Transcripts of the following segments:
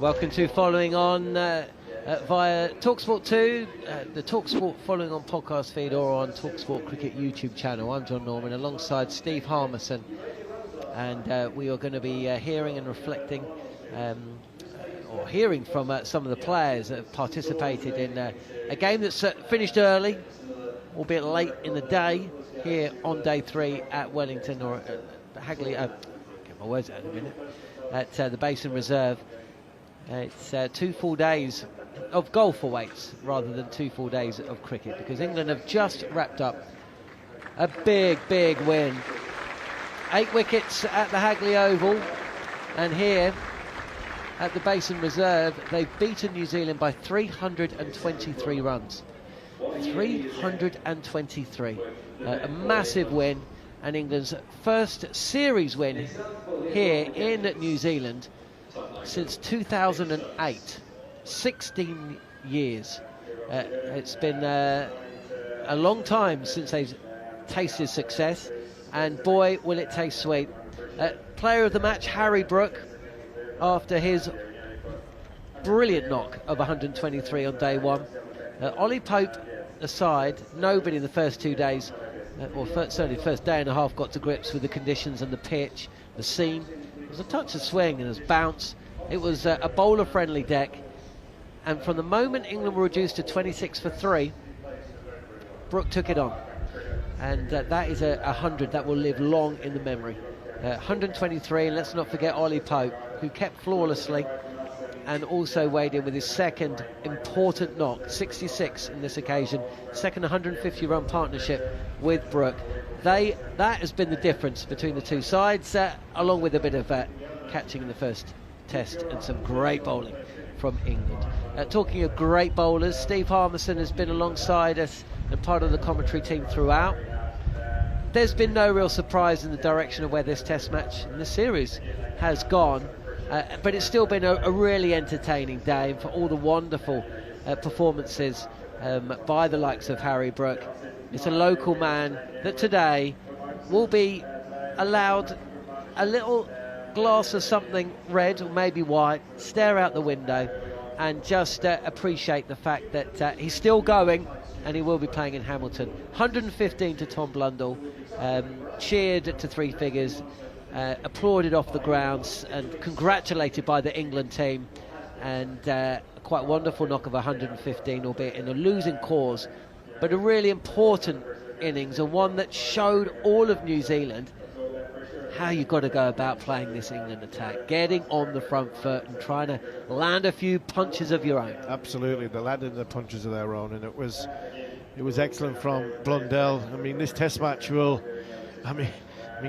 Welcome to Following On via talkSPORT 2, the talkSPORT Following On podcast feed, or on talkSPORT Cricket YouTube channel. I'm Jon Norman alongside Steve Harmison, and we are going to be hearing and reflecting or hearing from some of the players that have participated in a game that's finished early, albeit late in the day, here on day 3 at Wellington, or Hagley, get my words out in a minute, at the Basin Reserve. It's 2 full days of golf awaits rather than 2 full days of cricket, because England have just wrapped up a big win. 8 wickets at the Hagley Oval, and here at the Basin Reserve they've beaten New Zealand by 323 runs. 323. A massive win, and England's first series win here in New Zealand since 2008. 16 years. It's been a long time since they've tasted success, and boy will it taste sweet. Player of the match, Harry Brook, after his brilliant knock of 123 on day 1. Ollie Pope aside, nobody in the first 2 days, or certainly the first day and a half, got to grips with the conditions and the pitch, the seam. It was a touch of swing and it was bounce. It was a bowler-friendly deck, and from the moment England were reduced to 26 for 3, Brook took it on, and that is a 100 that will live long in the memory. 123, and let's not forget Ollie Pope, who kept flawlessly and also weighed in with his second important knock, 66 in this occasion, second 150-run partnership with Brook. That has been the difference between the two sides, along with a bit of catching in the first test and some great bowling from England. Talking of great bowlers, Steve Harmison has been alongside us and part of the commentary team throughout. There's been no real surprise in the direction of where this test match and the series has gone, but it's still been a really entertaining day, and for all the wonderful performances by the likes of Harry Brook. It's a local man that today will be allowed a little glass of something red or maybe white, stare out the window and just appreciate the fact that he's still going, and he will be playing in Hamilton. 115 to Tom Blundell, cheered to 3 figures, applauded off the grounds and congratulated by the England team, and a quite wonderful knock of 115, albeit in a losing cause, but a really important innings, and one that showed all of New Zealand how you've got to go about playing this England attack, getting on the front foot and trying to land a few punches of your own. Absolutely, they landed the punches of their own, and it was excellent from Blundell. I mean, this test match will, I mean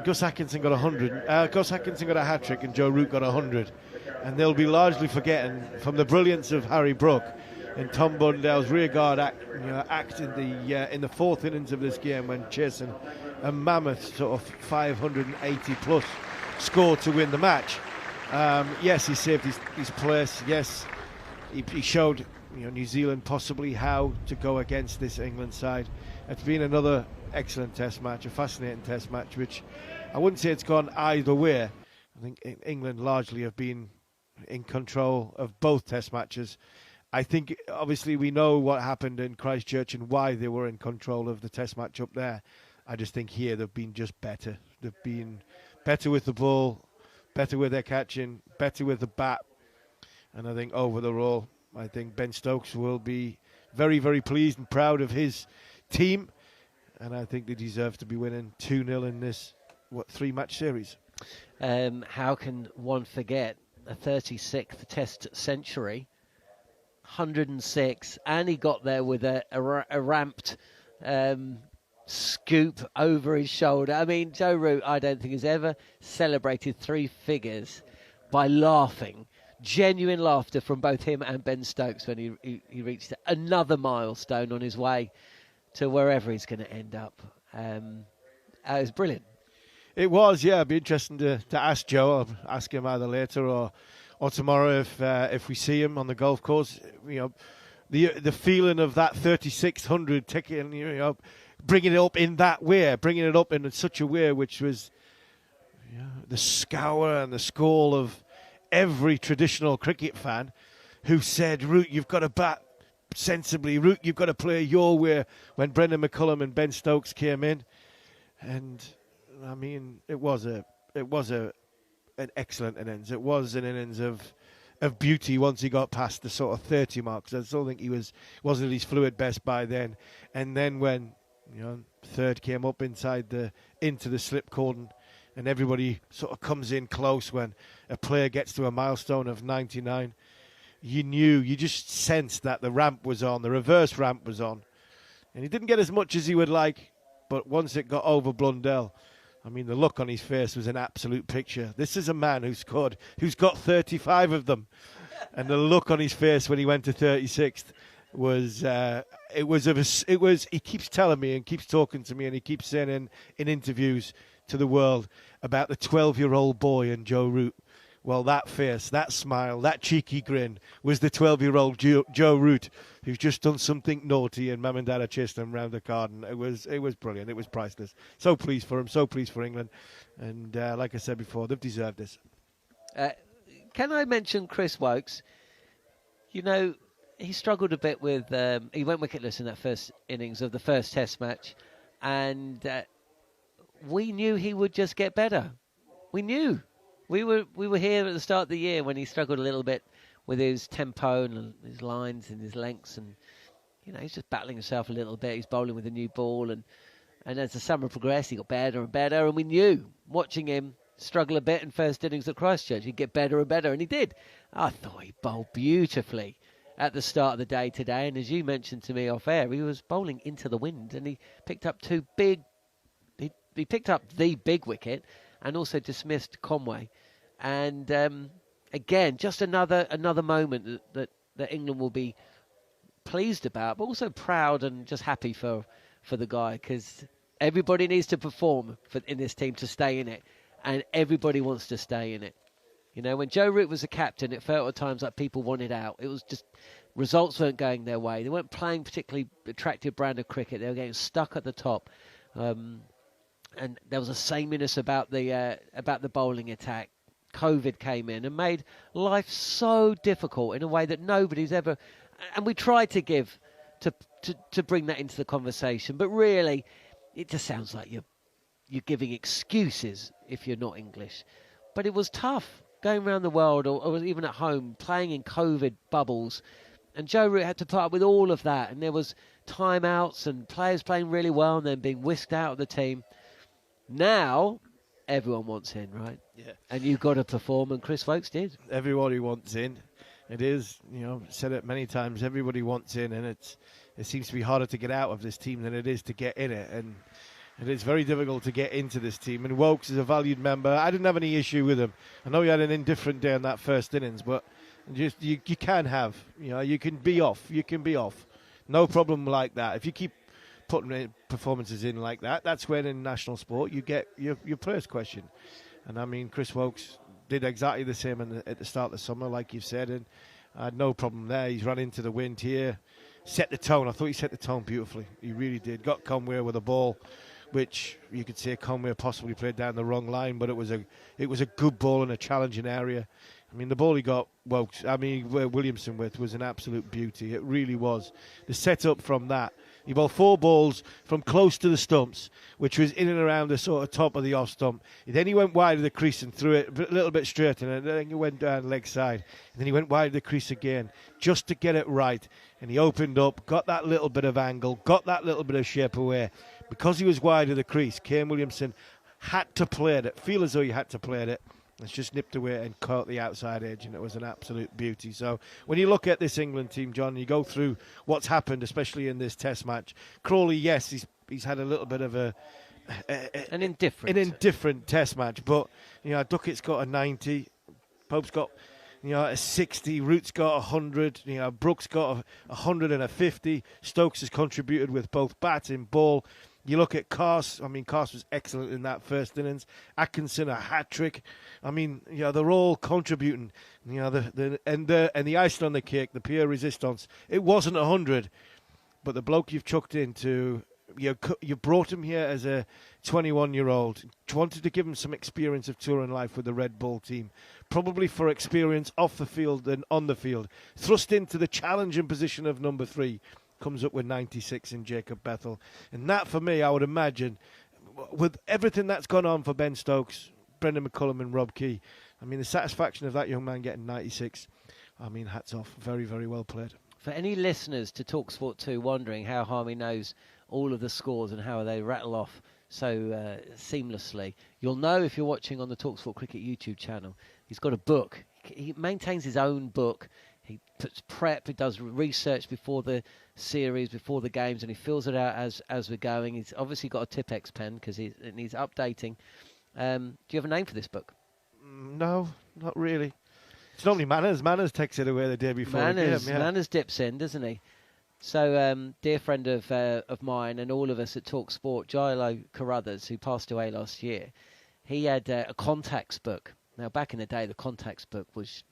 Gus Atkinson got 100, Gus Atkinson got a hat-trick and Joe Root got 100, and they'll be largely forgetting from the brilliance of Harry Brook and Tom Blundell's rearguard act in the 4th innings of this game, when chasing a mammoth sort of 580 plus score to win the match. Yes, he saved his place. Yes, he showed New Zealand possibly how to go against this England side. It's been another excellent test match, a fascinating test match, which I wouldn't say it's gone either way. I think England largely have been in control of both test matches. I think obviously we know what happened in Christchurch and why they were in control of the test match up there. I just think here they've been just better. They've been better with the ball, better with their catching, better with the bat. And I think overall, I think Ben Stokes will be very, very pleased and proud of his team. And I think they deserve to be winning 2-0 in this, 3-match series. How can one forget a 36th test century, 106, and he got there with a ramped scoop over his shoulder. I mean, Joe Root, I don't think has ever celebrated 3 figures by laughing. Genuine laughter from both him and Ben Stokes when he reached another milestone on his way to wherever he's going to end up. It was brilliant. It was, yeah. It'd be interesting to ask Joe. I'll ask him either later or tomorrow if we see him on the golf course. The feeling of that 3600 ticket, bringing it up in that way, bringing it up in such a way which was the scour and the scowl of every traditional cricket fan who said, Root, you've got to bat sensibly. Root, you've got to play your way, when Brendan McCullum and Ben Stokes came in. And, I mean, it was an excellent innings. It was an innings of beauty once he got past the sort of 30 marks. I still think he wasn't at his fluid best by then. And then when third came up into the slip cordon, and everybody sort of comes in close when a player gets to a milestone of 99, you just sensed that the ramp was on, the reverse ramp was on. And he didn't get as much as he would like, but once it got over Blundell, I mean, the look on his face was an absolute picture. This is a man who's got 35 of them. And the look on his face when he went to 36th was, he keeps telling me and keeps talking to me, and he keeps saying in interviews to the world about the 12-year-old boy and Joe Root. Well, that face, that smile, that cheeky grin was the 12-year-old Joe Root, who's just done something naughty, and Mum and Dad are chasing him round the garden. It was brilliant. It was priceless. So pleased for him. So pleased for England. And like I said before, they've deserved this. Can I mention Chris Woakes? He struggled a bit with. He went wicketless in that first innings of the first Test match, and we knew he would just get better. We knew. We were here at the start of the year when he struggled a little bit with his tempo and his lines and his lengths, and he's just battling himself a little bit. He's bowling with a new ball, and as the summer progressed, he got better and better. And we knew, watching him struggle a bit in first innings at Christchurch, he'd get better and better, and he did. I thought he bowled beautifully at the start of the day today, and as you mentioned to me off air, he was bowling into the wind, and he picked up he picked up the big wicket, and also dismissed Conway. And again, just another moment that England will be pleased about, but also proud and just happy for the guy, because everybody needs to perform in this team to stay in it, and everybody wants to stay in it. When Joe Root was the captain, it felt at times like people wanted out. It was just results weren't going their way. They weren't playing particularly attractive brand of cricket. They were getting stuck at the top. And there was a sameness about the bowling attack. COVID came in and made life so difficult in a way that nobody's ever. And we tried to bring that into the conversation, but really, it just sounds like you're giving excuses if you're not English. But it was tough going around the world, or even at home, playing in COVID bubbles. And Joe Root had to put up with all of that, and there was timeouts and players playing really well and then being whisked out of the team. Now, everyone wants in, right? Yeah. And you've got to perform, and Chris Woakes did. Everybody wants in. It is, said it many times, everybody wants in, and it seems to be harder to get out of this team than it is to get in it. And it is very difficult to get into this team. And Woakes is a valued member. I didn't have any issue with him. I know he had an indifferent day in that first innings, but just you can have, you can be off. You can be off. No problem like that. If you keep putting performances in like that, that's when in national sport you get your players questioned. And I mean, Chris Woakes did exactly the same at the start of the summer, like you've said, and I had no problem there. He's run into the wind here, set the tone. I thought he set the tone beautifully. He really did. Got Conway with a ball, which you could say Conway possibly played down the wrong line, but it was a good ball in a challenging area. I mean, the ball he got Williamson with was an absolute beauty. It really was. The setup from that, he bowled 4 balls from close to the stumps, which was in and around the sort of top of the off stump. Then he went wide of the crease and threw it a little bit straight, and then he went down leg side. And then he went wide of the crease again, just to get it right. And he opened up, got that little bit of angle, got that little bit of shape away. Because he was wide of the crease, Kane Williamson had to play it. Feel as though you had to play it. It's just nipped away and caught the outside edge, and it was an absolute beauty. So when you look at this England team, John, you go through what's happened, especially in this Test match. Crawley, yes, he's had a little bit of an indifferent Test match, but Duckett's got a 90, Pope's got a 60, Root's got 100, Brooks got 100 and a 50. Stokes has contributed with both bat and ball. You look at Carse. I mean, Carse was excellent in that first innings. Atkinson, a hat-trick. I mean, they're all contributing. The icing on the cake, the pure resistance. It wasn't 100, but the bloke you've chucked into, you brought him here as a 21-year-old. Wanted to give him some experience of touring life with the Red Bull team. probably for experience off the field than on the field. Thrust into the challenging position of number 3, comes up with 96 in Jacob Bethel. And that, for me, I would imagine, with everything that's gone on for Ben Stokes, Brendan McCullum and Rob Key, I mean, the satisfaction of that young man getting 96, I mean, hats off. Very, very well played. For any listeners to talkSPORT 2 wondering how Harmy knows all of the scores and how they rattle off so seamlessly, you'll know if you're watching on the talkSPORT Cricket YouTube channel. He's got a book. He maintains his own book. He puts prep, he does research before the series, before the games, and he fills it out as we're going. He's obviously got a Tipex pen because he's updating. Do you have a name for this book? No, not really. It's normally Manners. Manners takes it away the day before Manners, the game. Yeah. Manners dips in, doesn't he? So, dear friend of mine and all of us at talkSPORT, Gilo Carruthers, who passed away last year, he had a contacts book. Now, back in the day, the contacts book was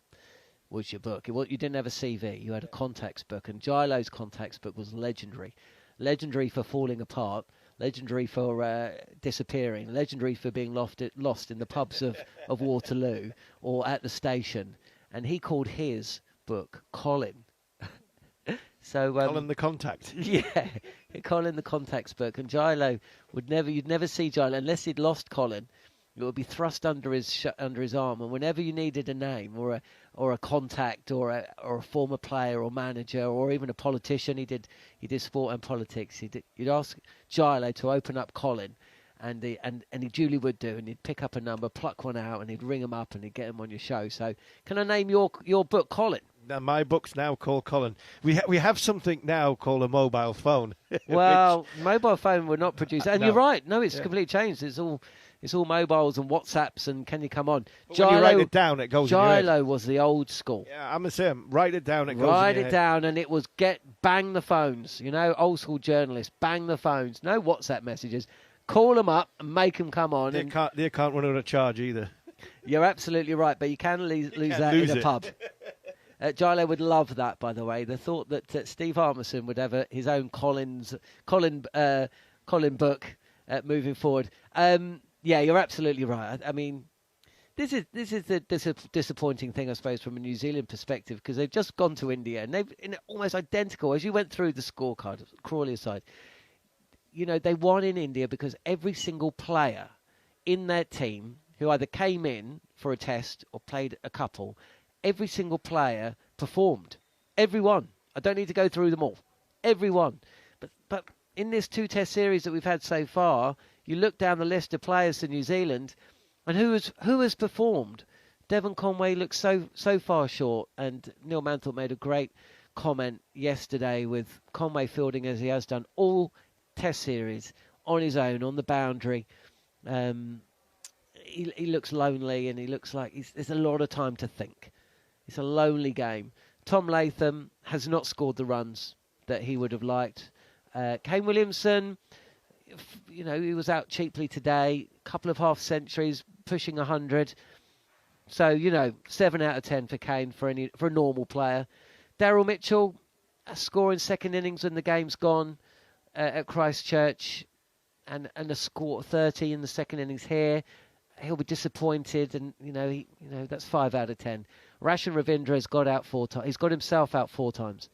your book. You didn't have a CV. You had a contacts book, and Gilo's contacts book was legendary. Legendary for falling apart, legendary for disappearing, legendary for being lost in the pubs of Waterloo or at the station. And he called his book Colin. So Colin the Contact. Yeah, Colin the Contacts book. And Gilo you'd never see Gilo unless he'd lost Colin. It would be thrust under his arm, and whenever you needed a name or a contact or a former player or manager or even a politician, he did sport and politics. You'd ask Gilo to open up Colin, and he duly would do, and he'd pick up a number, pluck one out, and he'd ring him up and he'd get him on your show. So can I name your book Colin? Now, my book's now called Colin. We have something now called a mobile phone. Well, mobile phone were not produced, and no. You're right. No, it's completely changed. It's all mobiles and WhatsApps and can you come on? When you write it down, it goes in your head. Gilo was the old school. Yeah, I'm the same. Write it down, it goes in your Write head. it down, and it was bang the phones. You know, old school journalists, bang the phones. No WhatsApp messages. Call them up and make them come on. They can't run out of charge either. You're absolutely right, but you can lose that in a pub. Gilo would love that, by the way. The thought that Steve Harmison would have his own Colin book moving forward. Yeah, you're absolutely right. I mean, this is the disappointing thing, I suppose, from a New Zealand perspective, because they've just gone to India and they've almost identical. As you went through the scorecard, Crawley aside, you know, they won in India because every single player in their team who either came in for a test or played a couple, every single player performed. Everyone. I don't need to go through them all. Everyone. But in this 2-test series that we've had so far, you look down the list of players to New Zealand, and who has performed? Devon Conway looks so far short, and Neil Manthorp made a great comment yesterday with Conway fielding as he has done all Test series on his own on the boundary. He looks lonely, and he looks like there's a lot of time to think. It's a lonely game. Tom Latham has not scored the runs that he would have liked. Kane Williamson, you know, he was out cheaply today. A couple of half centuries, pushing 100. So, you know, 7 out of 10 for Kane for a normal player. Daryl Mitchell, a score in second innings when the game's gone at Christchurch, and a score 30 in the second innings here. He'll be disappointed, and that's 5 out of 10. Rashan Ravindra has got out 4 times. He's got himself out 4 times.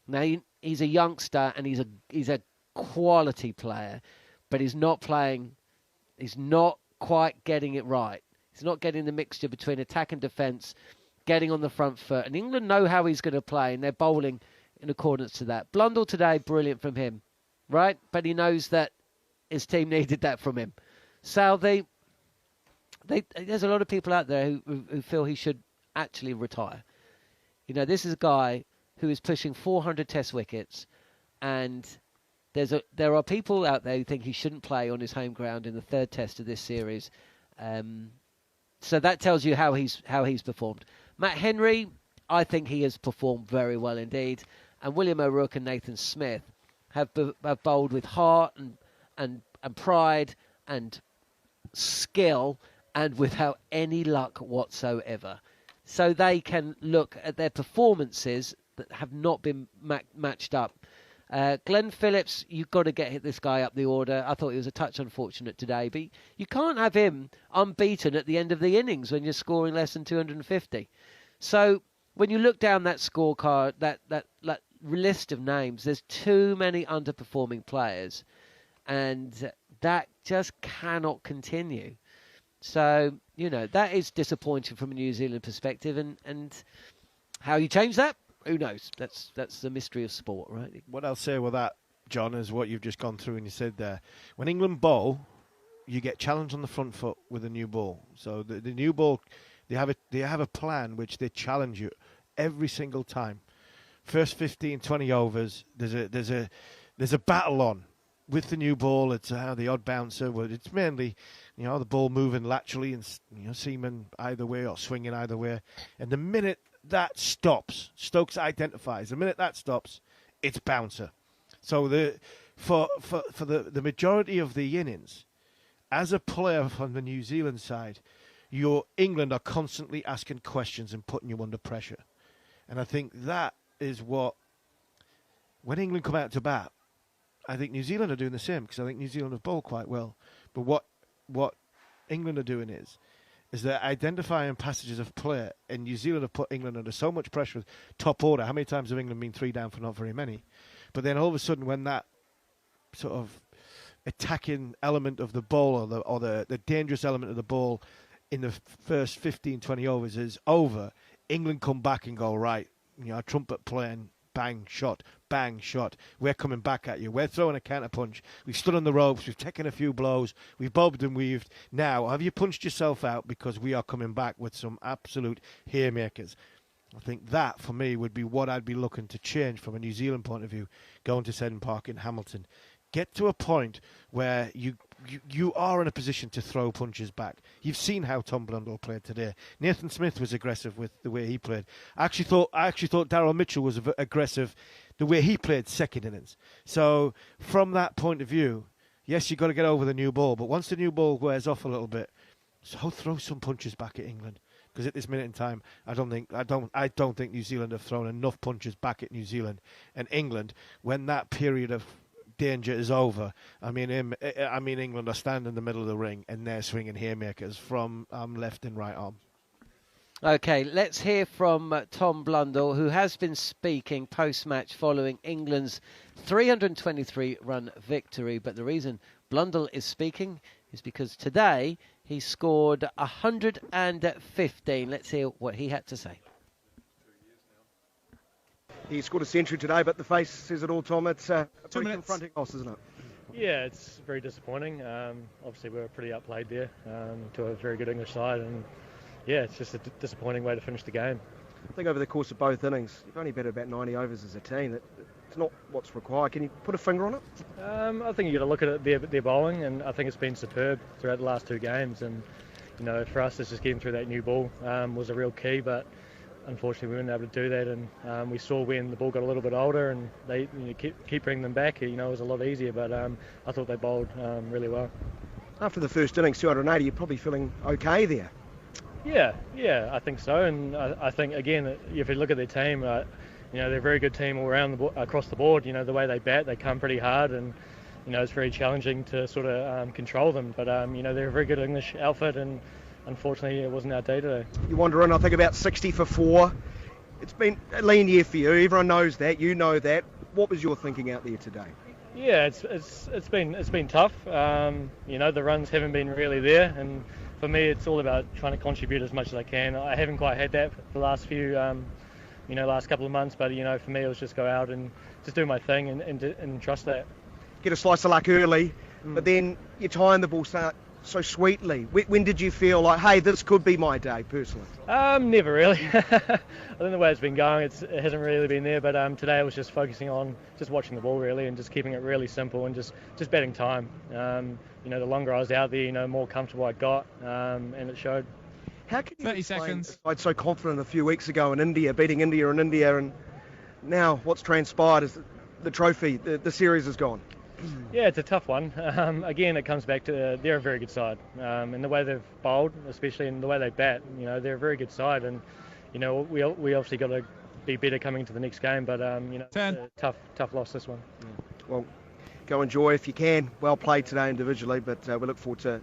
Now he's a youngster and he's a quality player, but he's not playing. He's not quite getting it right. He's not getting the mixture between attack and defence, getting on the front foot. And England know how he's going to play, and they're bowling in accordance to that. Blundell today, brilliant from him, right? But he knows that his team needed that from him. Southey, there's a lot of people out there who feel he should actually retire. You know, this is a guy who is pushing 400 Test wickets, and there are people out there who think he shouldn't play on his home ground in the 3rd Test of this series. So that tells you how he's performed. Matt Henry, I think he has performed very well indeed, and William O'Rourke and Nathan Smith have bowled with heart and pride and skill, and without any luck whatsoever. So they can look at their performances that have not been matched up Glenn Phillips, you've got to get this guy up the order. I thought he was a touch unfortunate today, but you can't have him unbeaten at the end of the innings when you're scoring less than 250. So when you look down that scorecard, that list of names, there's too many underperforming players, and that just cannot continue. So, that is disappointing from a New Zealand perspective, and how you change that, who knows? That's the mystery of sport, right? What I'll say with that, John, is what you've just gone through and you said there. When England bowl, you get challenged on the front foot with a new ball. So the new ball, they have a plan which they challenge you every single time. First 15, 20 overs, there's a battle on with the new ball. It's the odd bouncer. Well, it's mainly, the ball moving laterally and seaming either way or swinging either way. And the minute that stops, Stokes identifies. The minute that stops, it's bouncer. So for the majority of the innings, as a player from the New Zealand side, your England are constantly asking questions and putting you under pressure. And I think that is what, when England come out to bat, I think New Zealand are doing the same, because I think New Zealand have bowled quite well. But what England are doing is they're identifying passages of play, and New Zealand have put England under so much pressure with top order. How many times have England been 3 down for not very many? But then all of a sudden, when that sort of attacking element of the ball or the dangerous element of the ball in the first 15, 20 overs is over, England come back and go, right, trumpet playing, bang, shot, we're coming back at you, we're throwing a counter punch, we've stood on the ropes, we've taken a few blows, we've bobbed and weaved. Now, have you punched yourself out, because we are coming back with some absolute haymakers? I think that, for me, would be what I'd be looking to change from a New Zealand point of view, going to Seddon Park in Hamilton. Get to a point where you are in a position to throw punches back. You've seen how Tom Blundell played today. Nathan Smith was aggressive with the way he played. I actually thought Daryl Mitchell was aggressive the way he played second innings. So from that point of view, yes, you've got to get over the new ball, but once the new ball wears off a little bit, so throw some punches back at England. Because at this minute in time, I don't think New Zealand have thrown enough punches back at New Zealand and England. When that period of danger is over, England are standing in the middle of the ring and they're swinging haymakers from left and right arm. Okay, let's hear from Tom Blundell, who has been speaking post-match following England's 323-run victory. But the reason Blundell is speaking is because today he scored 115. Let's hear what he had to say. He scored a century today, but the face says it all, Tom. It's a pretty confronting loss, isn't it? Yeah, it's very disappointing. Obviously, we were pretty outplayed there to a very good English side, and yeah, it's just a disappointing way to finish the game. I think over the course of both innings, you've only batted about 90 overs as a team. It's not what's required. Can you put a finger on it? I think you've got to look at their bowling, and I think it's been superb throughout the last 2 games. And for us, it's just getting through that new ball was a real key, but unfortunately we weren't able to do that. And we saw when the ball got a little bit older and they keep bringing them back, it was a lot easier. But I thought they bowled really well. After the first innings, 280, you're probably feeling okay there. Yeah, I think so. And I think, again, if you look at their team, they're a very good team all around across the board. The way they bat, they come pretty hard, and it's very challenging to sort of control them. But they're a very good English outfit, and unfortunately it wasn't our day today. You wander in, I think, about 60 for 4. It's been a lean year for you. Everyone knows that. You know that. What was your thinking out there today? Yeah, it's been tough. The runs haven't been really there, and for me it's all about trying to contribute as much as I can. I haven't quite had that for the last few last couple of months, but for me it was just go out and just do my thing and trust that. Get a slice of luck early, but then you time the ball so sweetly. When did you feel like, hey, this could be my day personally? Never really. I think the way it's been going, it hasn't really been there, but today I was just focusing on just watching the ball really and just keeping it really simple and just batting time. The longer I was out there, the more comfortable I got, and it showed. How can you 30 seconds. I was so confident a few weeks ago in India, beating India, and now what's transpired is the trophy, the series is gone. Yeah, it's a tough one. Again, it comes back to they're a very good side, and the way they've bowled, especially in the way they bat. They're a very good side, and we obviously got to be better coming into the next game. But it's a tough loss, this one. Well, go enjoy if you can. Well played today individually, but we look forward to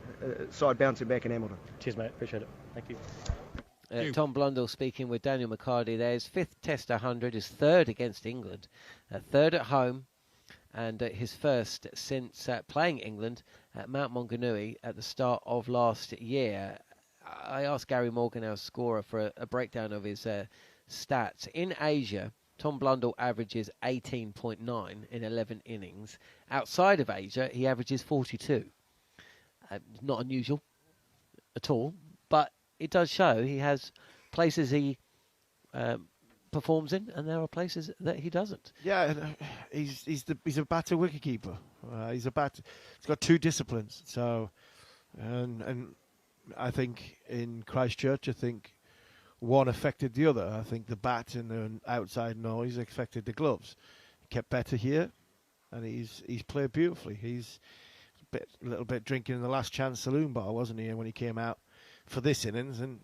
side bouncing back in Hamilton. Cheers, mate. Appreciate it. Thank you. Tom Blundell speaking with Daniel McCarty there. His 5th Test 100, his 3rd against England, 3rd at home, and his first since playing England at Mount Maunganui at the start of last year. I asked Gary Morgan, our scorer, for a breakdown of his stats. In Asia, Tom Blundell averages 18.9 in 11 innings. Outside of Asia, he averages 42. Not unusual at all, but it does show he has places he performs in, and there are places that he doesn't. Yeah, he's a batter wicketkeeper. He's got 2 disciplines. So, and I think in Christchurch, I think one affected the other. I think the bat and the outside noise affected the gloves. He kept better here, and he's played beautifully. He's a little bit drinking in the last chance saloon bar, wasn't he, when he came out for this innings? And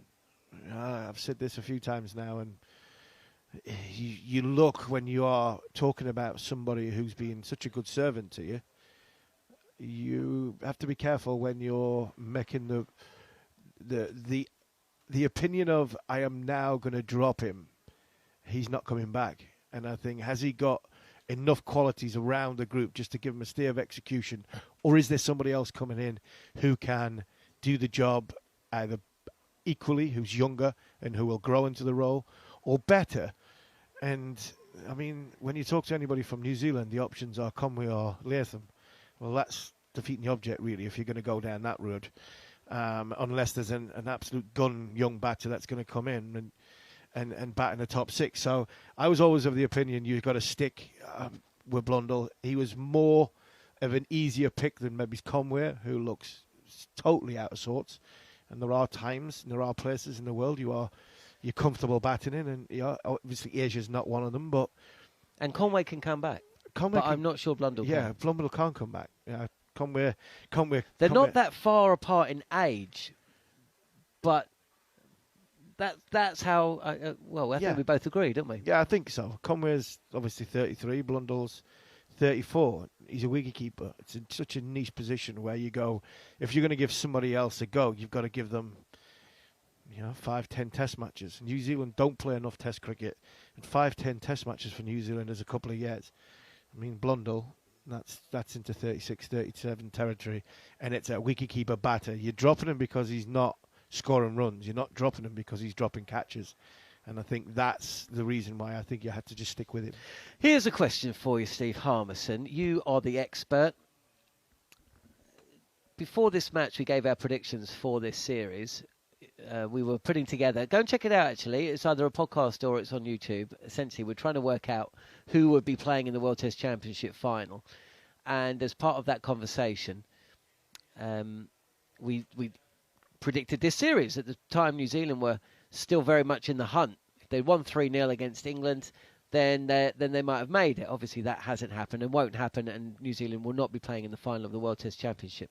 I've said this a few times now, and you look, when you are talking about somebody who's been such a good servant to you, you have to be careful when you're making the opinion of, I am now going to drop him. He's not coming back. And I think, has he got enough qualities around the group just to give him a steer of execution? Or is there somebody else coming in who can do the job either equally, who's younger and who will grow into the role, or better? And, I mean, when you talk to anybody from New Zealand, the options are Conway or Latham. Well, that's defeating the object, really, if you're going to go down that road. Unless there's an absolute gun young batter that's going to come in and bat in the top 6. So I was always of the opinion you've got to stick with Blundell. He was more of an easier pick than maybe Conway, who looks totally out of sorts. And there are times, and there are places in the world you're comfortable batting in, and obviously Asia's not one of them. And Conway can come back. I'm not sure Blundell can. Yeah, Blundell can't come back. Yeah. Conway. They're not that far apart in age, but that's how. I think we both agree, don't we? Yeah, I think so. Conway's obviously 33. Blundell's 34. He's a wicketkeeper. It's in such a niche position where you go, if you're going to give somebody else a go, you've got to give them, 5-10 Test matches. New Zealand don't play enough Test cricket, and 5-10 Test matches for New Zealand is a couple of years. I mean, Blundell. That's into 36, 37 territory, and it's a wicketkeeper batter. You're dropping him because he's not scoring runs. You're not dropping him because he's dropping catches. And I think that's the reason why I think you had to just stick with him. Here's a question for you, Steve Harmison. You are the expert. Before this match, we gave our predictions for this series. We were putting together, go and check it out actually, it's either a podcast or it's on YouTube. Essentially we're trying to work out who would be playing in the World Test Championship final, and as part of that conversation we predicted this series. At the time New Zealand were still very much in the hunt. If they'd won 3-0 against England, then they might have made it. Obviously that hasn't happened and won't happen, and New Zealand will not be playing in the final of the World Test Championship.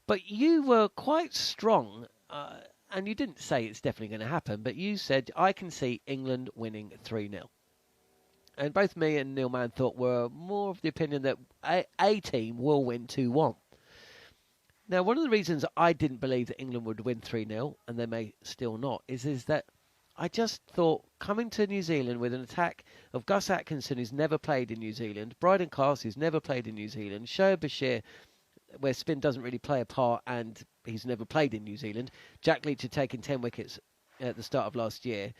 But you were quite strong, and you didn't say it's definitely going to happen, but you said, I can see England winning 3-0. And both me and Neil Manthorp were more of the opinion that a team will win 2-1. Now, one of the reasons I didn't believe that England would win 3-0, and they may still not, is that I just thought coming to New Zealand with an attack of Gus Atkinson, who's never played in New Zealand, Bryden Castle, who's never played in New Zealand, Shoaib Bashir, where spin doesn't really play a part, and he's never played in New Zealand. Jack Leach had taken 10 wickets at the start of last year.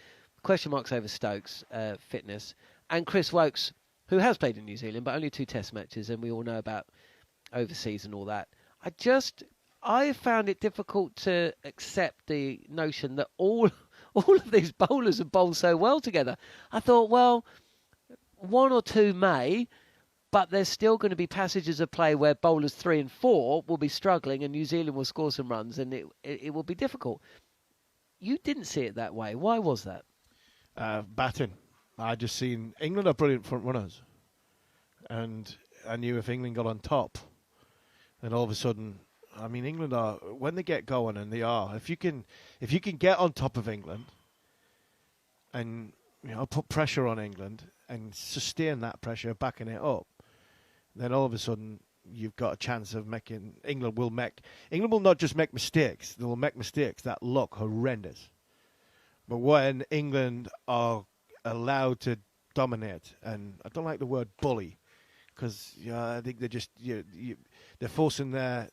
Question marks over Stokes' fitness. And Chris Wokes, who has played in New Zealand, but only 2 Test matches, and we all know about overseas and all that. I found it difficult to accept the notion that all of these bowlers have bowled so well together. I thought, well, 1 or 2 may, but there's still going to be passages of play where bowlers 3 and 4 will be struggling and New Zealand will score some runs, and it will be difficult. You didn't see it that way. Why was that? Batting. I just seen England are brilliant front runners, and I knew if England got on top, then all of a sudden, I mean, England are, when they get going, and they are, if you can get on top of England, and put pressure on England and sustain that pressure, backing it up, then all of a sudden you've got a chance of making England will not just make mistakes, they will make mistakes that look horrendous. But when England are allowed to dominate, and I don't like the word bully, because I think they're just they're forcing their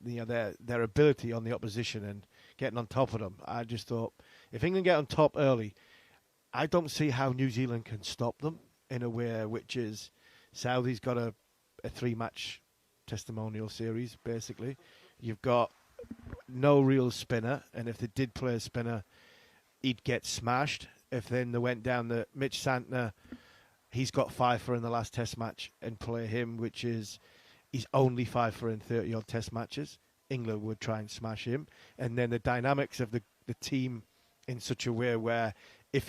ability on the opposition and getting on top of them. I just thought if England get on top early, I don't see how New Zealand can stop them in a way which is Saudi's got a 3-match testimonial series, basically. You've got no real spinner, and if they did play a spinner, he'd get smashed. If then they went down the Mitch Santner, he's got 5 for in the last test match, and play him, which is he's only 5 for in 30-odd test matches. England would try and smash him. And then the dynamics of the team in such a way where if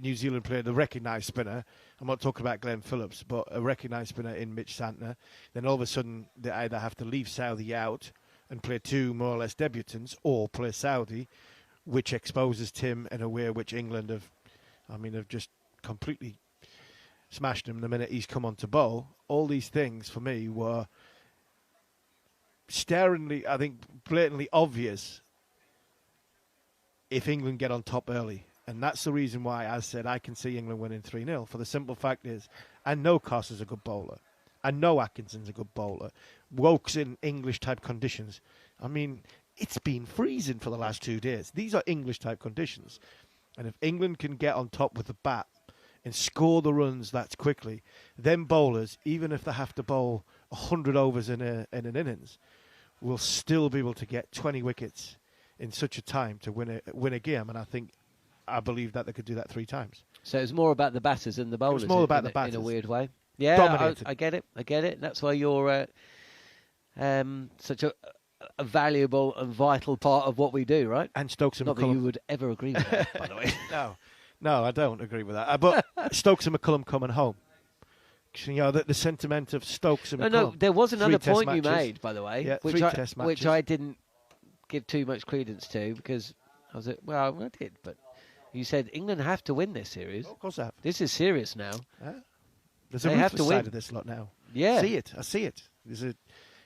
New Zealand played the recognised spinner, I'm not talking about Glenn Phillips, but a recognised spinner in Mitch Santner, then all of a sudden they either have to leave Saudi out and play 2 more or less debutants, or play Saudi, which exposes Tim in a way which England have just completely smashed him the minute he's come on to bowl. All these things for me were staringly, I think, blatantly obvious if England get on top early. And that's the reason why I said I can see England winning 3-0. For the simple fact is, I know Coss is a good bowler. I know Atkinson's a good bowler. Woke's in English-type conditions. I mean, it's been freezing for the last 2 days. These are English-type conditions. And if England can get on top with the bat and score the runs that quickly, then bowlers, even if they have to bowl 100 overs in an innings, will still be able to get 20 wickets in such a time to win a game. And I believe that they could do that 3 times. So it's more about the batters than the bowlers. It's more about the batters in a weird way. Yeah, I get it. That's why you're such a valuable and vital part of what we do, right? And Stokes and Not McCullum. that you would ever agree with that, by the way. No, I don't agree with that. But Stokes and McCullum coming home. The sentiment of Stokes and McCullum. No, there was another 3 point test you matches. made, by the way, Yeah, which I didn't give too much credence to, because I was I did, but you said England have to win this series. Oh, of course they have. This is serious now. Yeah. There's a ruthless side of this lot now. Yeah. I see it.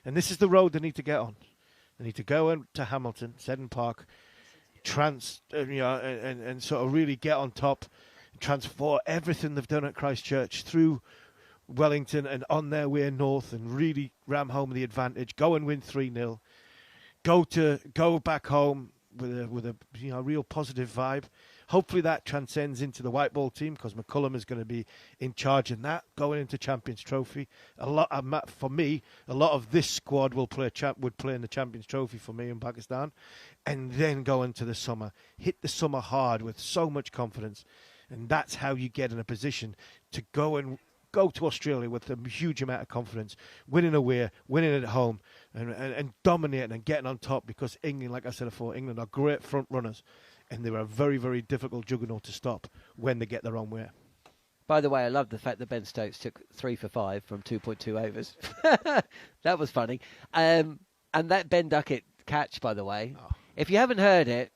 And this is the road they need to get on. They need to go into Hamilton, Seddon Park, and sort of really get on top, transfer everything they've done at Christchurch through Wellington and on their way north, and really ram home the advantage. Go and win 3-0. Go back home with a real positive vibe. Hopefully that transcends into the white ball team, because McCullum is going to be in charge in that going into Champions Trophy. For me, a lot of this squad would play in the Champions Trophy for me in Pakistan, and then go into the summer, hit the summer hard with so much confidence, and that's how you get in a position to go to Australia with a huge amount of confidence, winning away, winning at home, and dominating and getting on top, because England, like I said before, England are great front runners, and they're a very, very difficult juggernaut to stop when they get their own way. By the way, I love the fact that Ben Stokes took 3 for 5 from 2.2 overs. That was funny. And that Ben Duckett catch, by the way, if you haven't heard it,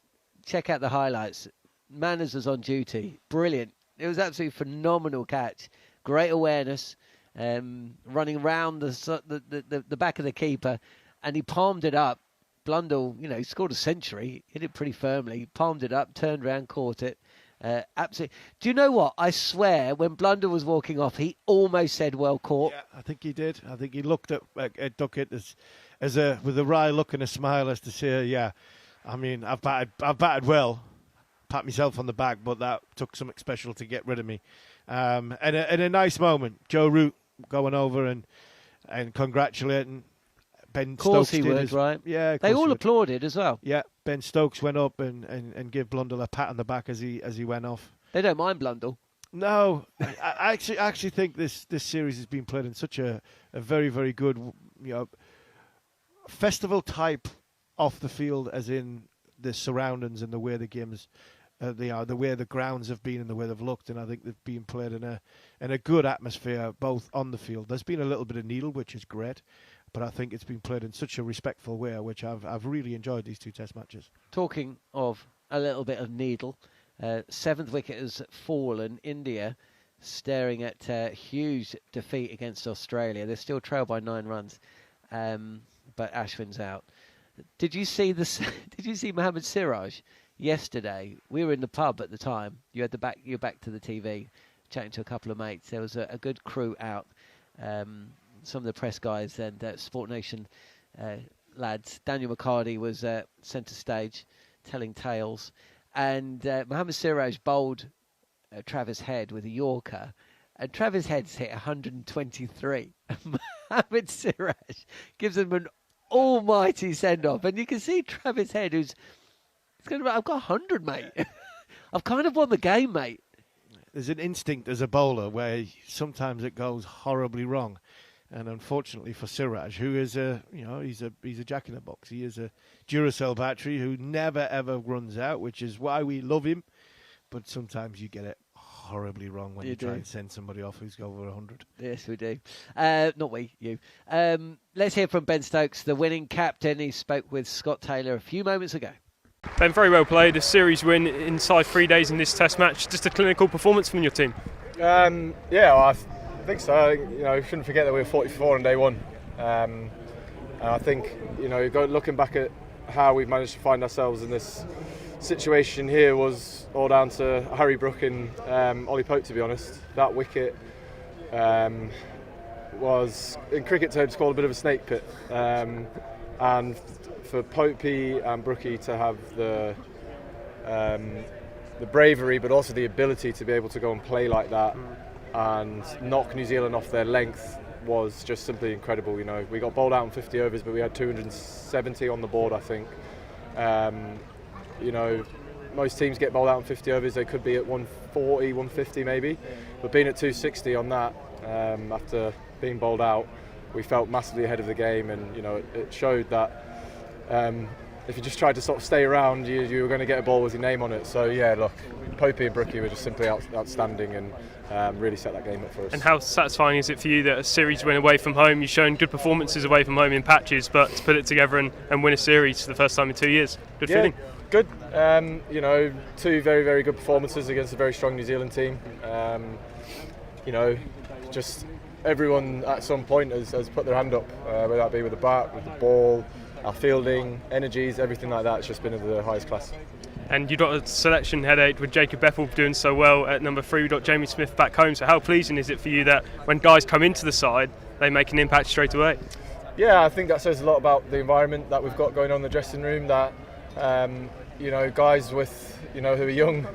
check out the highlights. Manners was on duty. Brilliant. It was absolutely phenomenal catch. Great awareness, running around the back of the keeper, and he palmed it up. Blundell, he scored a century, hit it pretty firmly, palmed it up, turned around, caught it. Absolutely. Do you know what? I swear, when Blundell was walking off, he almost said, "Well caught." Yeah, I think he did. I think he looked at Duckett with a wry look and a smile, as to say, "Yeah, I mean, I've batted well." Pat myself on the back, but that took something special to get rid of me. And a nice moment, Joe Root going over and congratulating Ben Stokes. Of course he would, right? Yeah, they all applauded as well. Yeah, Ben Stokes went up and gave Blundell a pat on the back as he went off. They don't mind Blundell. No, I actually think this series has been played in such a very, very good, festival type off the field, as in the surroundings and the way the games. The way the grounds have been and the way they've looked, and I think they've been played in a good atmosphere, both on the field. There's been a little bit of needle, which is great, but I think it's been played in such a respectful way, which I've really enjoyed these 2 test matches. Talking of a little bit of needle, Seventh wicket has fallen. India staring at huge defeat against Australia. They're still trailed by 9 runs, but Ashwin's out. Did you see this? Did you see Mohammad Siraj yesterday? We were in the pub at the time. You were back to the TV, chatting to a couple of mates. There was a good crew out. Some of the press guys and Sport Nation lads. Daniel McCarty was centre stage, telling tales, and Mohammad Siraj bowled Travis Head with a Yorker, and Travis Head's hit 123. Mohammad Siraj gives him an almighty send-off, and you can see Travis Head, who's going to, I've got 100, mate. I've kind of won the game, mate. There's an instinct as a bowler where sometimes it goes horribly wrong, and unfortunately for Siraj, who is he's a jack in the box. He is a Duracell battery who never ever runs out, which is why we love him. But sometimes you get it horribly wrong when you try and send somebody off who's over 100. Yes, we do. Not we, you. Let's hear from Ben Stokes, the winning captain. He spoke with Scott Taylor a few moments ago. Ben, very well played. A series win inside 3 days in this Test match. Just a clinical performance from your team. I think so. We shouldn't forget that we were 44 on day one. And I think, looking back at how we've managed to find ourselves in this situation here was all down to Harry Brook and Ollie Pope, to be honest. That wicket was, in cricket terms, called a bit of a snake pit. And for Popey and Brookie to have the bravery, but also the ability to be able to go and play like that and knock New Zealand off their length was just simply incredible. We got bowled out in 50 overs, but we had 270 on the board, I think. Most teams get bowled out in 50 overs. They could be at 140, 150 maybe, but being at 260 on that after being bowled out, we felt massively ahead of the game, and it showed that if you just tried to sort of stay around, you were going to get a ball with your name on it. So yeah, look, Popey and Brookie were just simply outstanding and really set that game up for us. And how satisfying is it for you that a series win away from home? You've shown good performances away from home in patches, but to put it together and win a series for the first time in 2 years, good feeling. Good. Two very, very good performances against a very strong New Zealand team. Just everyone at some point has put their hand up, whether that be with the bat, with the ball, our fielding, energies, everything like that. It's just been of the highest class. And you've got a selection headache with Jacob Bethel doing so well at number 3. We've got Jamie Smith back home. So how pleasing is it for you that when guys come into the side, they make an impact straight away? Yeah, I think that says a lot about the environment that we've got going on in the dressing room. That guys with who are young,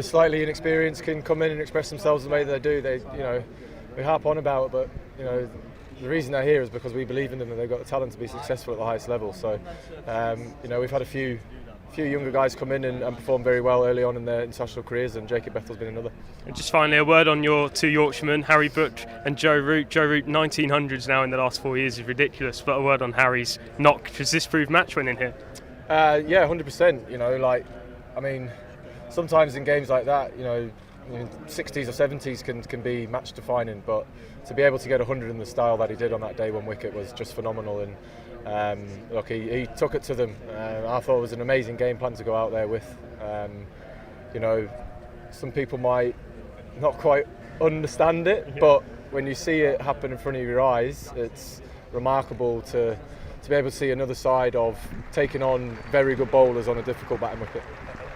slightly inexperienced can come in and express themselves the way that they do. We harp on about it, but the reason they're here is because we believe in them and they've got the talent to be successful at the highest level. So we've had a few younger guys come in and perform very well early on in their international careers, and Jacob Bethel's been another. And just finally, a word on your 2 Yorkshiremen, Harry Brook and Joe Root. Joe Root, 1900s now in the last 4 years is ridiculous, but a word on Harry's knock. Does this prove match winning here? 100%. Sometimes in games like that, 60s or 70s can be match defining, but to be able to get 100 in the style that he did on that day one wicket was just phenomenal. And he took it to them. I thought it was an amazing game plan to go out there with. Some people might not quite understand it, but when you see it happen in front of your eyes, it's remarkable to be able to see another side of taking on very good bowlers on a difficult batting wicket.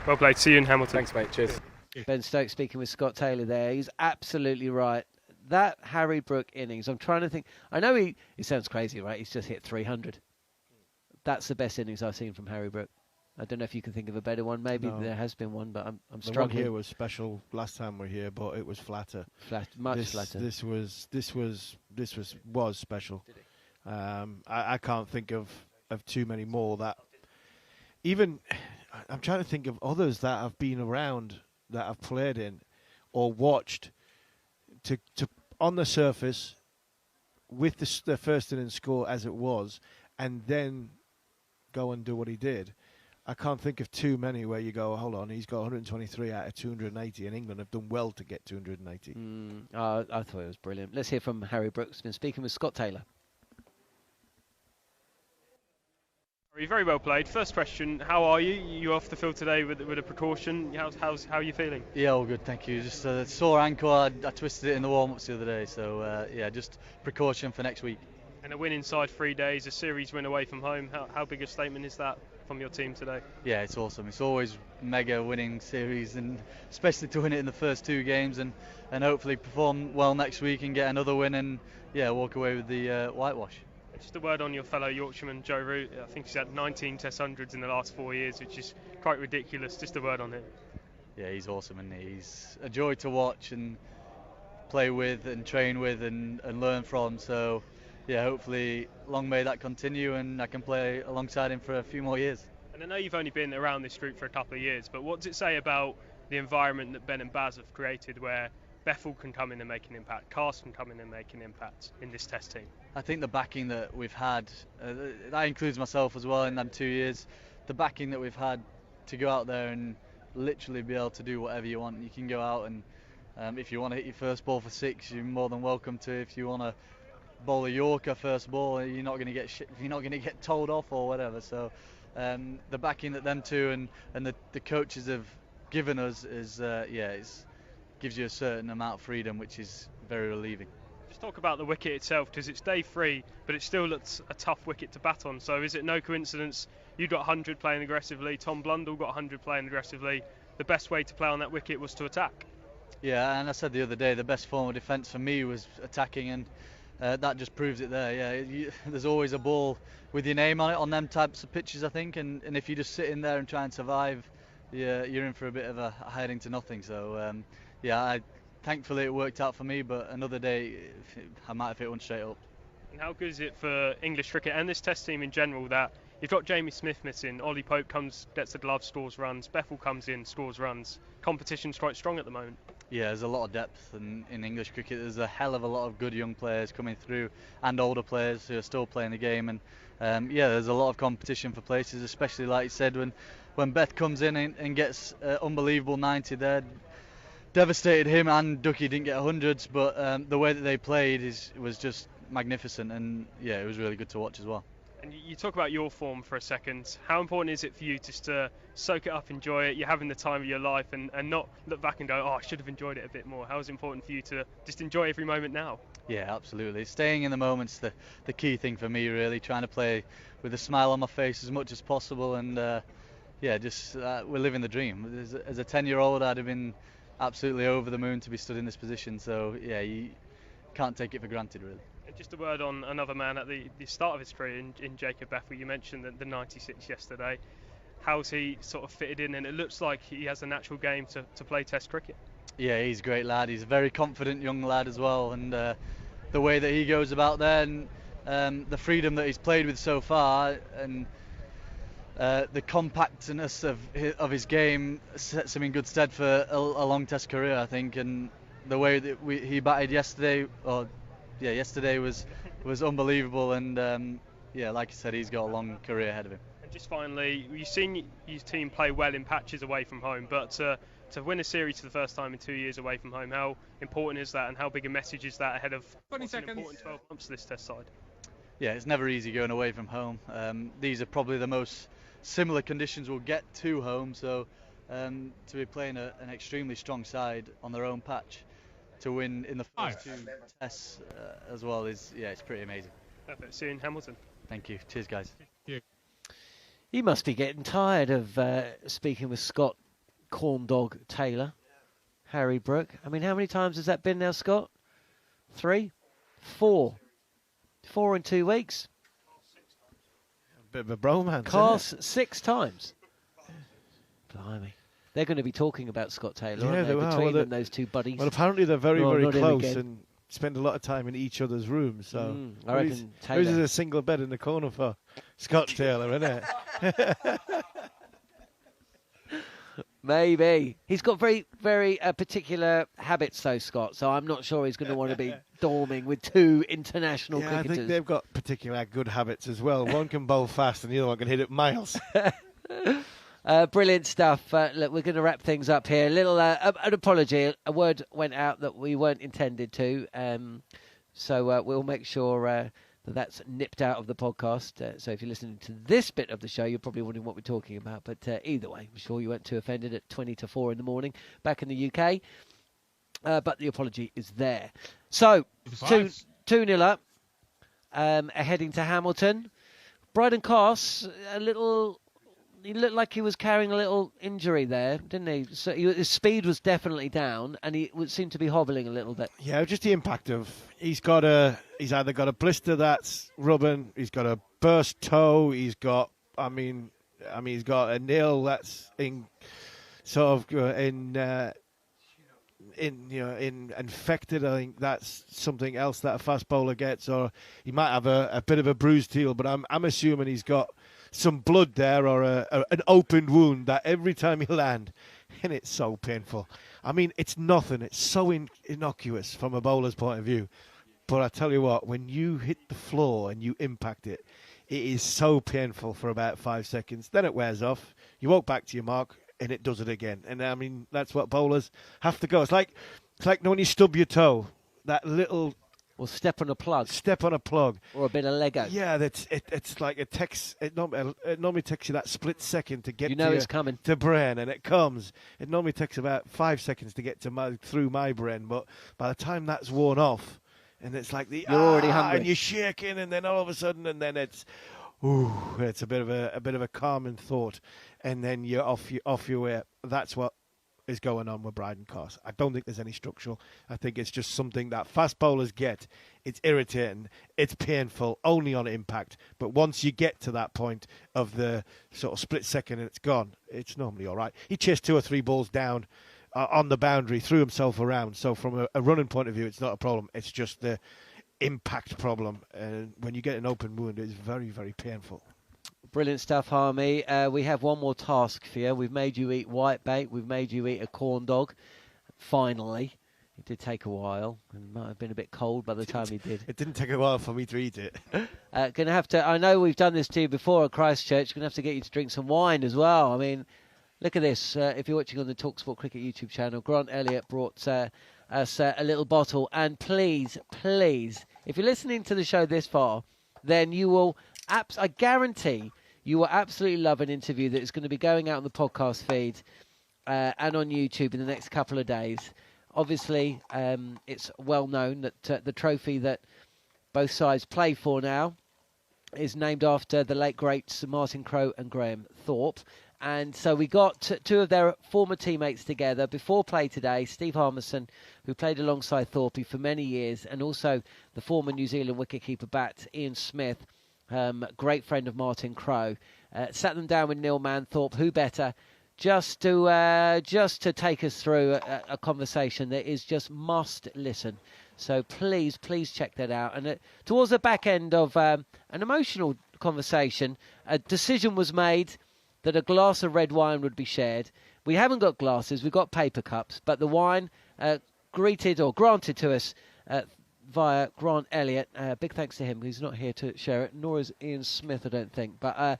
Well played. See you in Hamilton. Thanks, mate. Cheers. Ben Stokes speaking with Scott Taylor there. He's absolutely right. That Harry Brook innings, I'm trying to think. I know he sounds crazy, right? He's just hit 300. That's the best innings I've seen from Harry Brook. I don't know if you can think of a better one. Maybe there has been one, but I'm struggling. The one here was special last time we were here, but it was flatter. Much flatter. This was special. I can't think of too many more that. Even I'm trying to think of others that have been around, that I've played in or watched to on the surface with the first innings score as it was, and then go and do what he did. I can't think of too many where you go, hold on, he's got 123 out of 280, and England have done well to get 280. I thought it was brilliant. Let's hear from Harry Brook. He's been speaking with Scott Taylor. Very well played. First question, how are you? You off the field today with a precaution? How are you feeling? Yeah, all good, thank you. Just a sore ankle. I twisted it in the warm-ups the other day, so yeah, just precaution for next week. And a win inside 3 days, a series win away from home. How big a statement is that from your team today? Yeah, it's awesome. It's always mega winning series, and especially to win it in the first 2 games, and hopefully perform well next week and get another win, and yeah, walk away with the whitewash. Just a word on your fellow Yorkshireman, Joe Root. I think he's had 19 Test hundreds in the last 4 years, which is quite ridiculous. Just a word on him. Yeah, he's awesome, and he's a joy to watch and play with and train with and learn from. So yeah, hopefully long may that continue, and I can play alongside him for a few more years. And I know you've only been around this group for a couple of years, but what does it say about the environment that Ben and Baz have created, where Bethel can come in and make an impact, Cast can come in and make an impact in this Test team? I think the backing that we've had, that includes myself as well in them 2 years, the backing that we've had to go out there and literally be able to do whatever you want. You can go out and if you want to hit your first ball for 6, you're more than welcome to. If you want to bowl a Yorker first ball, you're not going to get told off or whatever. So the backing that them two and the coaches have given us is gives you a certain amount of freedom, which is very relieving. Just talk about the wicket itself, because it's day 3, but it still looks a tough wicket to bat on. So is it no coincidence you got 100 playing aggressively, Tom Blundell got 100 playing aggressively? The best way to play on that wicket was to attack. Yeah, and I said the other day, the best form of defence for me was attacking, and that just proves it there. Yeah, there's always a ball with your name on it on them types of pitches, I think, and if you just sit in there and try and survive, you're in for a bit of a heading to nothing. So thankfully it worked out for me, but another day I might have hit one straight up. And how good is it for English cricket and this Test team in general that you've got Jamie Smith missing, Ollie Pope comes, gets the glove, scores runs, Bethel comes in, scores runs. Competition's quite strong at the moment. Yeah, there's a lot of depth in English cricket. There's a hell of a lot of good young players coming through, and older players who are still playing the game, and there's a lot of competition for places, especially like you said, when Beth comes in and gets unbelievable 90 there. Devastated him, and Ducky didn't get 100s, but the way that they played was just magnificent, and yeah, it was really good to watch as well. And you talk about your form for a second. How important is it for you just to soak it up, enjoy it? You're having the time of your life, and not look back and go, oh, I should have enjoyed it a bit more. How is it important for you to just enjoy every moment now? Yeah, absolutely. Staying in the moment's the key thing for me, really. Trying to play with a smile on my face as much as possible, and we're living the dream. As a 10-year-old, I'd have been absolutely over the moon to be stood in this position. So yeah, you can't take it for granted, really. Just a word on another man at the start of his career in Jacob Bethel. You mentioned the 96 yesterday. How's he sort of fitted in? And it looks like he has a natural game to play Test cricket. Yeah, he's a great lad. He's a very confident young lad as well, and the way that he goes about there, and the freedom that he's played with so far, and the compactness of his game sets him in good stead for a long Test career, I think. And the way that he batted yesterday, yesterday was unbelievable, and like I said, he's got a long career ahead of him. And just finally, you've seen your team play well in patches away from home, but to win a series for the first time in 2 years away from home, how important is that, and how big a message is that ahead of 20 seconds. An important 12 months for this Test side? Yeah, it's never easy going away from home. These are probably the most similar conditions we'll get to home, so to be playing an extremely strong side on their own patch, to win in the first 2 tests as well it's pretty amazing. Perfect. See you in Hamilton. Thank you. Cheers, guys. He must be getting tired of speaking with Scott Corndog Taylor, Harry Brook. I mean, how many times has that been now, Scott? 3? 4? 4 in 2 weeks? A bit of a bromance. Cast 6 times. Blimey. They're going to be talking about Scott Taylor, aren't they? Between them, those two buddies. Well, apparently they're very, very close and spend a lot of time in each other's rooms. So I reckon Taylor. There's a single bed in the corner for Scott Taylor, isn't it? Maybe. He's got very, very particular habits, though, Scott, so I'm not sure he's going to want to be dorming with 2 international cricketers. I think they've got particular good habits as well. One can bowl fast and the other one can hit it miles. Brilliant stuff. Look, we're going to wrap things up here. An apology. A word went out that we weren't intended to, so we'll make sure that's nipped out of the podcast. So if you're listening to this bit of the show, you're probably wondering what we're talking about. But either way, I'm sure you weren't too offended at 20 to 4 in the morning back in the UK. But the apology is there. So 2-0 up, heading to Hamilton. Bryden Carse, he looked like he was carrying a little injury there, didn't he? So his speed was definitely down, and he seemed to be hobbling a little bit. Yeah, just the impact of he's either got a blister that's rubbing, he's got a burst toe, he's got he's got a nail that's infected. I think that's something else that a fast bowler gets, or he might have a bit of a bruised heel. But I'm assuming he's got some blood there, or an open wound that every time you land, and it's so painful. I mean, it's nothing. It's so innocuous from a bowler's point of view. But I tell you what, when you hit the floor and you impact it, it is so painful for about 5 seconds. Then it wears off. You walk back to your mark, and it does it again. And I mean, that's what bowlers have to go. It's like when you stub your toe, that little... Or step on a plug. Step on a plug. Or a bit of Lego. Yeah, it's like it normally takes you that split second to get it's coming. to brain, and it comes. It normally takes about 5 seconds to get through my brain, but by the time that's worn off, and it's like you're already hungry. And you're shaking, and then all of a sudden, and then it's a bit of a calming thought, and then you're off your way. That's what is going on with Bryden Carse. I don't think there's any structural. I think it's just something that fast bowlers get. It's irritating. It's painful only on impact. But once you get to that point of the sort of split second and it's gone, it's normally all right. He chased 2 or 3 balls down on the boundary, threw himself around. So from a running point of view, it's not a problem. It's just the impact problem. And when you get an open wound, it's very, very painful. Brilliant stuff, Harmy. We have one more task for you. We've made you eat whitebait. We've made you eat a corn dog. Finally. It did take a while. It might have been a bit cold by the time you did. It didn't take a while for me to eat it. Gonna have to. I know we've done this to you before at Christchurch. Gonna have to get you to drink some wine as well. I mean, look at this. If you're watching on the talkSPORT Cricket YouTube channel, Grant Elliott brought us a little bottle. And please, if you're listening to the show this far, then you will. I guarantee you will absolutely love an interview that is going to be going out on the podcast feed and on YouTube in the next couple of days. Obviously, it's well known that the trophy that both sides play for now is named after the late greats Martin Crowe and Graham Thorpe. And so we got 2 of their former teammates together before play today. Steve Harmison, who played alongside Thorpe for many years, and also the former New Zealand wicketkeeper bat Ian Smith, great friend of Martin Crowe. Sat them down with Neil Manthorp, who better, just to take us through a conversation that is just must listen. So please check that out. And towards the back end of an emotional conversation, a decision was made that a glass of red wine would be shared. We haven't got glasses, we've got paper cups, but the wine granted to us via Grant Elliott. Big thanks to him. He's not here to share it, nor is Ian Smith, I don't think. But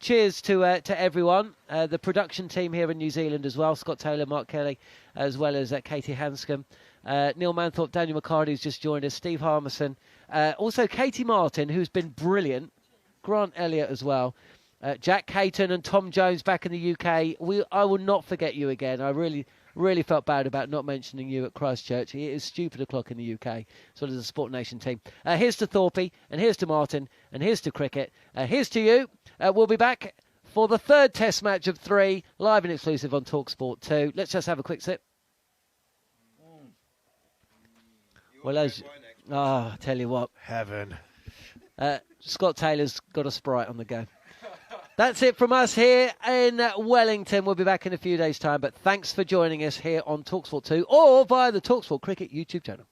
cheers to everyone. The production team here in New Zealand as well. Scott Taylor, Mark Kelly, as well as Katie Hanscom. Neil Manthorp, Daniel McCarty, who's just joined us. Steve Harmison. Also Katie Martin, who's been brilliant. Grant Elliott as well. Jack Caton and Tom Jones back in the UK. I will not forget you again. I really felt bad about not mentioning you at Christchurch. It is stupid o'clock in the UK, so does the Sport Nation team. Here's to Thorpe, and here's to Martin, and here's to cricket. Here's to you. We'll be back for the 3rd test match of 3, live and exclusive on talkSPORT 2. Let's just have a quick sip. Well, I tell you what. Heaven. Scott Taylor's got a Sprite on the go. That's it from us here in Wellington. We'll be back in a few days' time, but thanks for joining us here on talkSPORT 2 or via the talkSPORT Cricket YouTube channel.